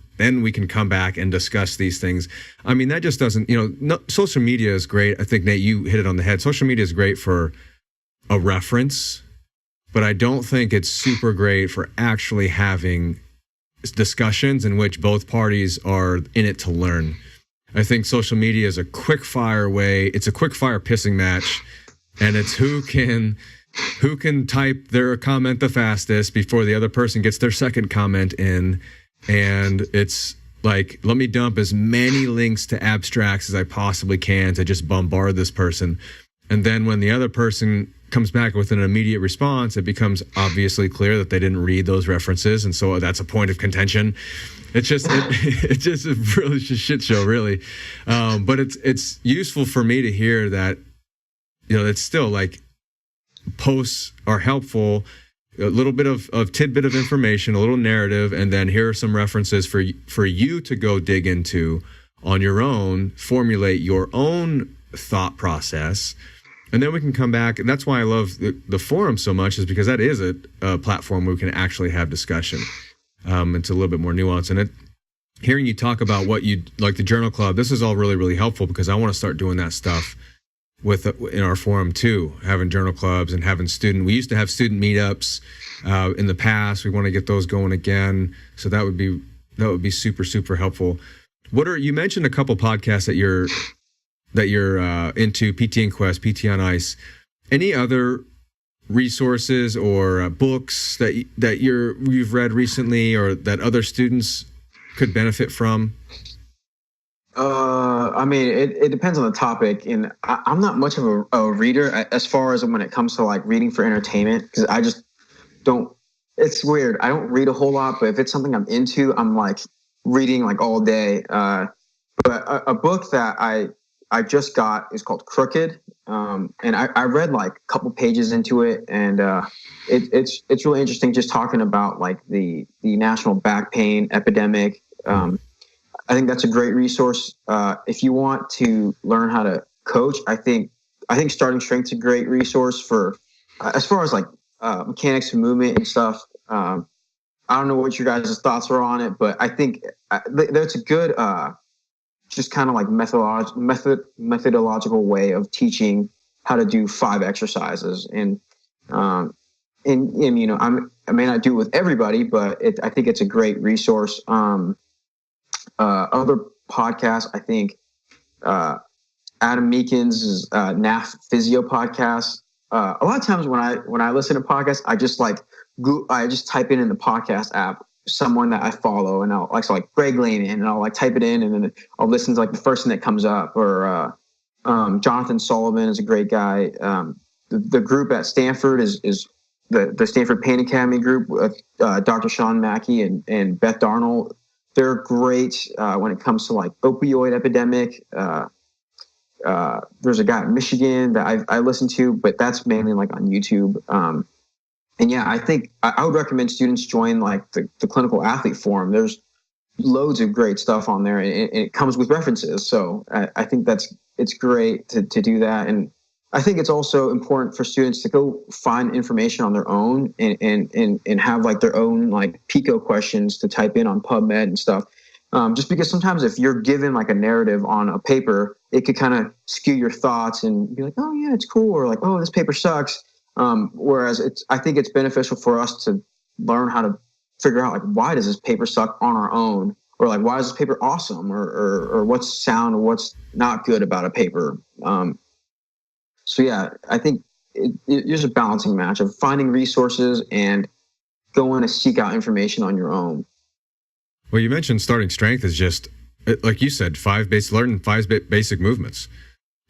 come back and discuss these things. I mean, that just doesn't, social media is great. I think, Nate, you hit it on the head. Social media is great for a reference, but I don't think it's super great for actually having discussions in which both parties are in it to learn. I think social media is a quick fire way. It's a quick fire pissing match, and it's who can type their comment the fastest before the other person gets their second comment in. And it's like, let me dump as many links to abstracts as I possibly can to just bombard this person. And then when the other person comes back with an immediate response, it becomes obviously clear that they didn't read those references. And so that's a point of contention. It's just, it's just a really shit show, really. But it's useful for me to hear that, it's still like posts are helpful. A little bit of tidbit of information, a little narrative, and then here are some references for you to go dig into on your own, formulate your own thought process, and then we can come back. And that's why I love the forum so much, is because that is a platform where we can actually have discussion. It's a little bit more nuanced. And hearing you talk about what you like, the journal club, this is all really, really helpful, because I want to start doing that stuff in our forum too, having journal clubs and having we used to have student meetups in the past. We want to get those going again. So that would be super, super helpful. You mentioned a couple podcasts that you're into, PT and Quest, PT on Ice. Any other resources or books that you've read recently or that other students could benefit from? I mean, it depends on the topic, and I'm not much of a reader as far as when it comes to like reading for entertainment, because I just don't. It's weird. I don't read a whole lot, but if it's something I'm into, I'm like reading like all day. But a book that I just got is called Crooked, and I read like a couple pages into it, and it's really interesting, just talking about like the national back pain epidemic. I think that's a great resource. If you want to learn how to coach, I think Starting Strength's a great resource for as far as like mechanics and movement and stuff. I don't know what your guys' thoughts are on it, but I think that's a good just kind of like methodological way of teaching how to do 5 exercises. And I may not do it with everybody, but I think it's a great resource. Other podcasts, I think Adam Meekin's NAF Physio podcast. A lot of times when I listen to podcasts, I just type in the podcast app someone that I follow, and I'll like Greg Lane, and I'll like type it in, and then I'll listen to like the first thing that comes up. Or Jonathan Sullivan is a great guy. The group at Stanford is the Stanford Pain Academy group with Dr. Sean Mackey and Beth Darnell. They're great when it comes to like opioid epidemic. there's a guy in Michigan that I listen to, but that's mainly like on YouTube. And yeah, I think I would recommend students join like the Clinical Athlete Forum. There's loads of great stuff on there, and it comes with references. So I think it's great to do that. And I think it's also important for students to go find information on their own and have like their own like Pico questions to type in on PubMed and stuff. Just because sometimes if you're given like a narrative on a paper, it could kind of skew your thoughts and be like, oh yeah, it's cool, or like, oh, this paper sucks. Whereas I think it's beneficial for us to learn how to figure out like, why does this paper suck on our own, or like, why is this paper awesome, or what's sound or what's not good about a paper. So yeah, I think there's a balancing match of finding resources and going to seek out information on your own. Well, you mentioned starting strength is just, like you said, learn five basic movements: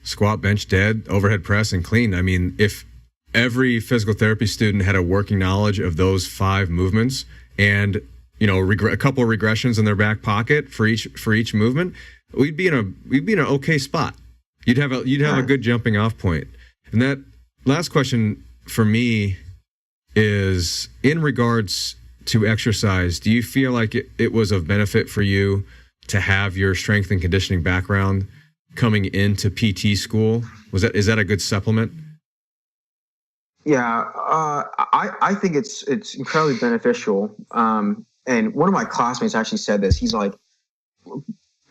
squat, bench, dead, overhead press, and clean. I mean, if every physical therapy student had a working knowledge of those 5 movements and, you know, a couple of regressions in their back pocket for each movement, we'd be in an okay spot. You'd have a good jumping off point. And that last question for me is in regards to exercise. Do you feel like it was of benefit for you to have your strength and conditioning background coming into PT school? Is that a good supplement? Yeah, I think it's incredibly beneficial. And one of my classmates actually said this. He's like,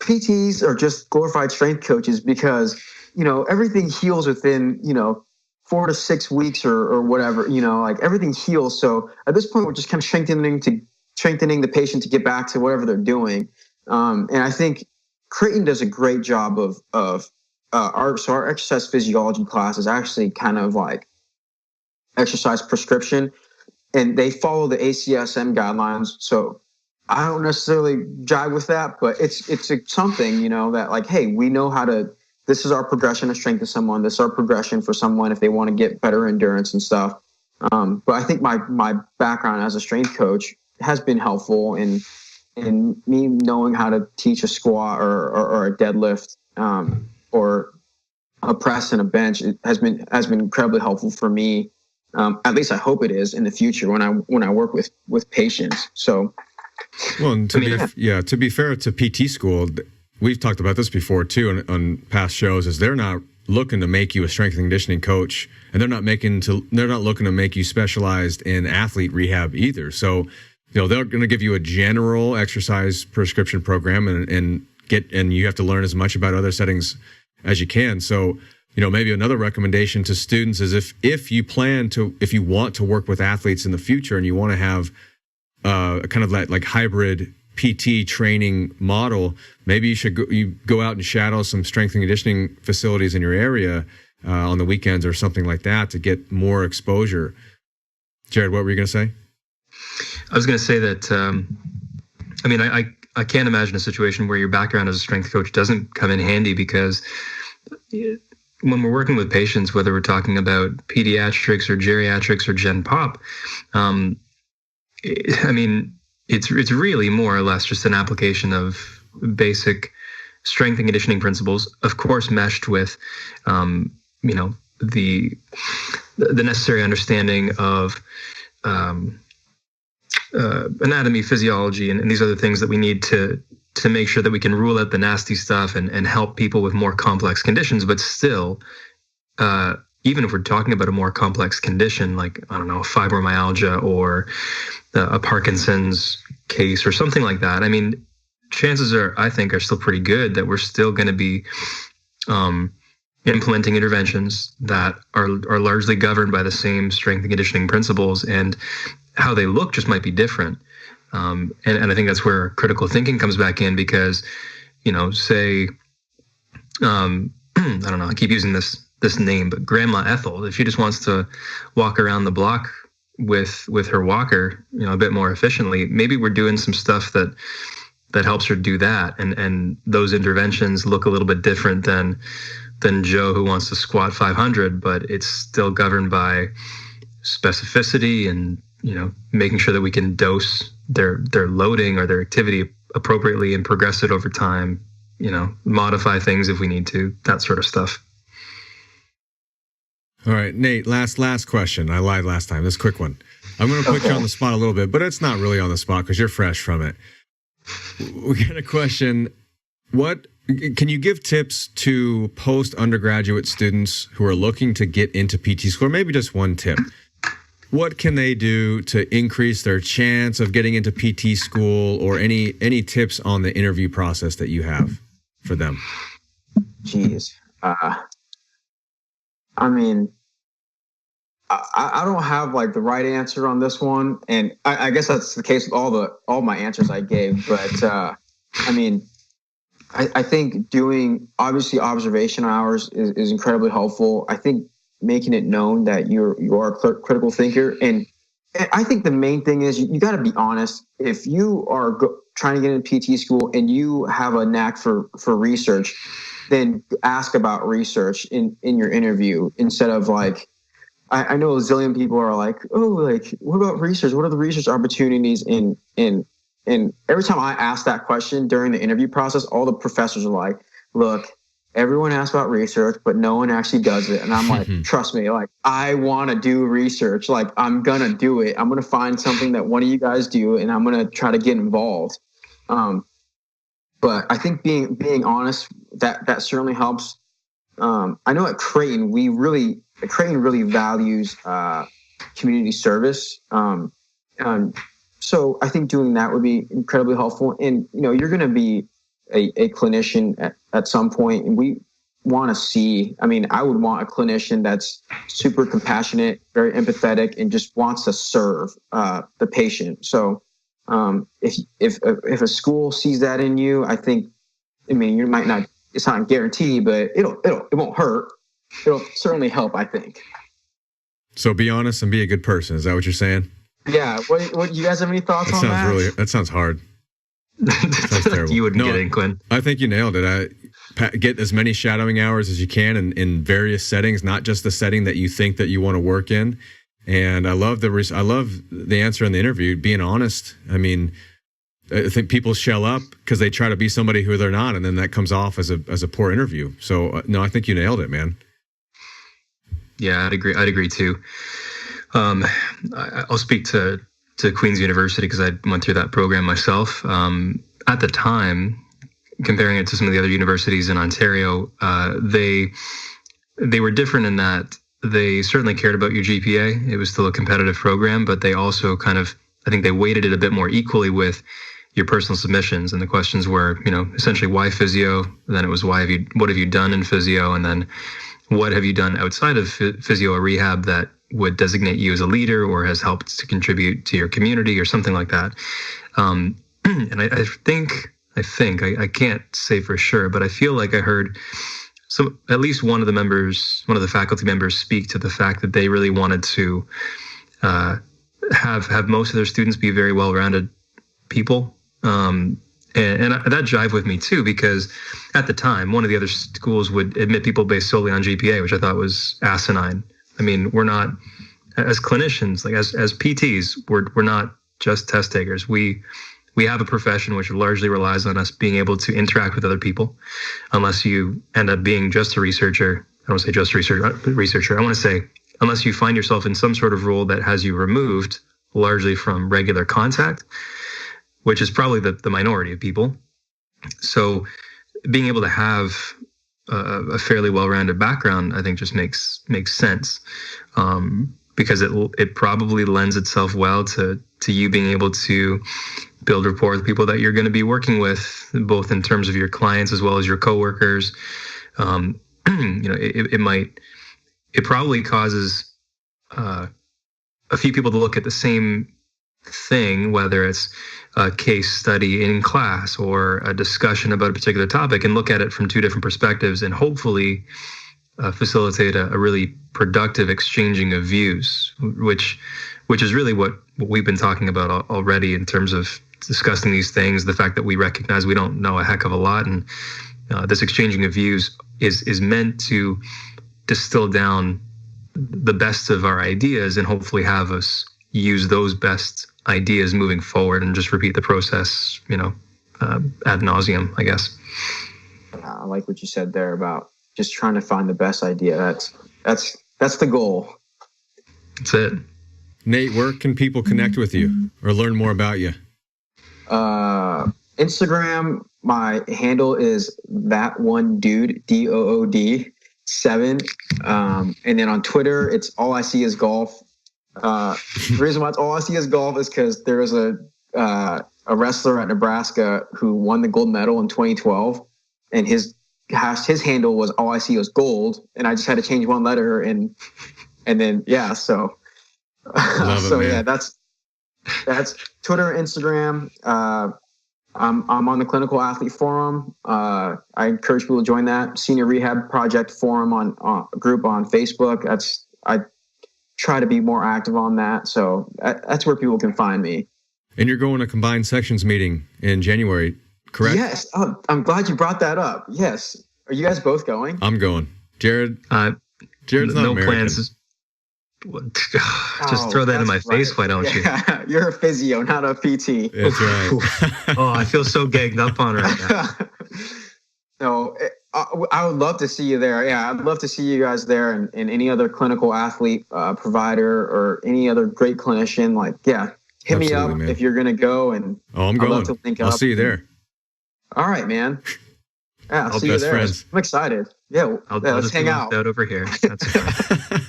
PTs are just glorified strength coaches because, you know, everything heals within, you know, 4 to 6 weeks or whatever, you know, like everything heals. So at this point, we're just kind of strengthening the patient to get back to whatever they're doing. And I think Creighton does a great job of our exercise physiology class is actually kind of like exercise prescription, and they follow the ACSM guidelines. So I don't necessarily jive with that, but it's something, you know, that like, hey, we know this is our progression of strength to someone. This is our progression for someone if they want to get better endurance and stuff. But I think my background as a strength coach has been helpful in me knowing how to teach a squat or a deadlift or a press and a bench. It has been incredibly helpful for me. At least I hope it is in the future when I work with patients. So, well, and to be fair to PT school, we've talked about this before too on past shows. Is they're not looking to make you a strength and conditioning coach, and they're not looking to make you specialized in athlete rehab either. So, you know, they're going to give you a general exercise prescription program, and you have to learn as much about other settings as you can. So, you know, maybe another recommendation to students is if you want to work with athletes in the future and you want to have kind of that like hybrid PT training model, maybe you should go out and shadow some strength and conditioning facilities in your area on the weekends or something like that to get more exposure. Jared, what were you going to say? I was going to say that, I mean, I can't imagine a situation where your background as a strength coach doesn't come in handy, because when we're working with patients, whether we're talking about pediatrics or geriatrics or gen pop, I mean, it's really more or less just an application of basic strength and conditioning principles, of course, meshed with, you know, the necessary understanding of anatomy, physiology, and these other things that we need to make sure that we can rule out the nasty stuff and help people with more complex conditions. But still, even if we're talking about a more complex condition, like, I don't know, fibromyalgia or a Parkinson's case or something like that, I mean, chances are, I think, are still pretty good that we're still going to be implementing interventions that are largely governed by the same strength and conditioning principles, and how they look just might be different. And I think that's where critical thinking comes back in, because, you know, say, I don't know, I keep using this name, but Grandma Ethel, if she just wants to walk around the block with her walker, you know, a bit more efficiently, maybe we're doing some stuff that helps her do that. And those interventions look a little bit different than Joe who wants to squat 500, but it's still governed by specificity and, you know, making sure that we can dose their loading or their activity appropriately and progress it over time, modify things if we need to, that sort of stuff. All right, Nate, last question. I lied last time. This quick one. I'm going to put you on the spot a little bit, but it's not really on the spot because you're fresh from it. We got a question. What can you give tips to post-undergraduate students who are looking to get into PT school? Or maybe just one tip. What can they do to increase their chance of getting into PT school, or any tips on the interview process that you have for them? Jeez. I mean, I don't have like the right answer on this one, and I guess that's the case with all my answers I gave. But I mean, I think doing obviously observation hours is incredibly helpful. I think making it known that you are a critical thinker, and I think the main thing is you got to be honest. If you are trying to get into PT school and you have a knack for research, then ask about research in your interview instead of like, I know a zillion people are like, oh, like, what about research? What are the research opportunities in every time I ask that question during the interview process, all the professors are like, look, everyone asks about research, but no one actually does it. And I'm like, trust me, like, I want to do research. Like, I'm going to do it. I'm going to find something that one of you guys do, and I'm going to try to get involved. But I think being honest, that certainly helps. I know at Creighton, Creighton really values community service. So I think doing that would be incredibly helpful. And, you're going to be a clinician at some point, and we want to see, I would want a clinician that's super compassionate, very empathetic, and just wants to serve the patient. So if a school sees that in you, I think, you might not, it's not a guarantee, but it won't hurt. It'll certainly help, I think. So be honest and be a good person. Is that what you're saying? Yeah. What you guys have any thoughts on that? That sounds hard. That sounds terrible. You wouldn't get in, Quinn. I think you nailed it. Get as many shadowing hours as you can in various settings, not just the setting that you think that you want to work in. And I love the answer in the interview, being honest. I think people shell up because they try to be somebody who they're not, and then that comes off as a poor interview. So no, I think you nailed it, man. Yeah, I'd agree too. I'll speak to Queen's University because I went through that program myself. At the time, comparing it to some of the other universities in Ontario, they were different in that they certainly cared about your GPA. It was still a competitive program, but they also I think they weighted it a bit more equally with your personal submissions. And the questions were, essentially why physio? Then it was what have you done in physio? And then what have you done outside of physio or rehab that would designate you as a leader or has helped to contribute to your community or something like that. And I think I can't say for sure, but I feel like I heard at least one of the faculty members speak to the fact that they really wanted to have most of their students be very well-rounded people. And that jived with me too, because at the time, one of the other schools would admit people based solely on GPA, which I thought was asinine. We're not, as clinicians, like as PTs, we're not just test takers. We have a profession which largely relies on us being able to interact with other people. Unless you end up being just a researcher, I don't want to say just a researcher. I want to say unless you find yourself in some sort of role that has you removed largely from regular contact, which is probably the minority of people. So being able to have a fairly well-rounded background, I think just makes sense, because it probably lends itself well to you being able to build rapport with people that you're going to be working with, both in terms of your clients as well as your coworkers. It probably causes a few people to look at the same thing, whether it's a case study in class or a discussion about a particular topic, and look at it from two different perspectives and hopefully facilitate a really productive exchanging of views, which is really what we've been talking about already in terms of discussing these things, the fact that we recognize we don't know a heck of a lot, and this exchanging of views is meant to distill down the best of our ideas and hopefully have us use those best ideas moving forward and just repeat the process, ad nauseum, I guess. I like what you said there about just trying to find the best idea. That's the goal. That's it. Nate, where can people connect with you or learn more about you? Instagram, my handle is that one dude, DOOD 7. And then on Twitter, it's all I see is golf. The reason why it's all I see is golf is because there was a wrestler at Nebraska who won the gold medal in 2012, and his handle was all I see is gold, and I just had to change one letter, and then yeah, so yeah, that's Twitter, Instagram. I'm on the Clinical Athlete Forum. I encourage people to join that Senior Rehab Project Forum on group on Facebook. I try to be more active on that, so that's where people can find me. And you're going to combined sections meeting in January, correct? Yes. Oh, I'm glad you brought that up. Yes. Are you guys both going? I'm going. Jared's not no American. plans. Just throw that in my face, why don't you? You're a physio, not a PT. That's right. Oh, I feel so gagged up on right now. No, I would love to see you there. Yeah, I'd love to see you guys there, and any other clinical athlete provider or any other great clinician. Like, yeah, hit me up, man, if you're going to go. And I'm going. Love to link up. I'll see you there. All right, man. Yeah, I'll see you best there. Friends. I'm excited. Yeah, let's hang out. Over here. That's fine.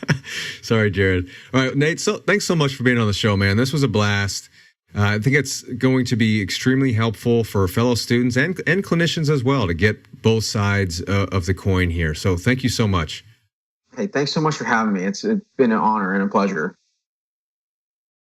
Sorry, Jared. All right, Nate, so thanks so much for being on the show, man. This was a blast. I think it's going to be extremely helpful for fellow students and clinicians as well to get both sides of the coin here. So thank you so much. Hey, thanks so much for having me. It's been an honor and a pleasure.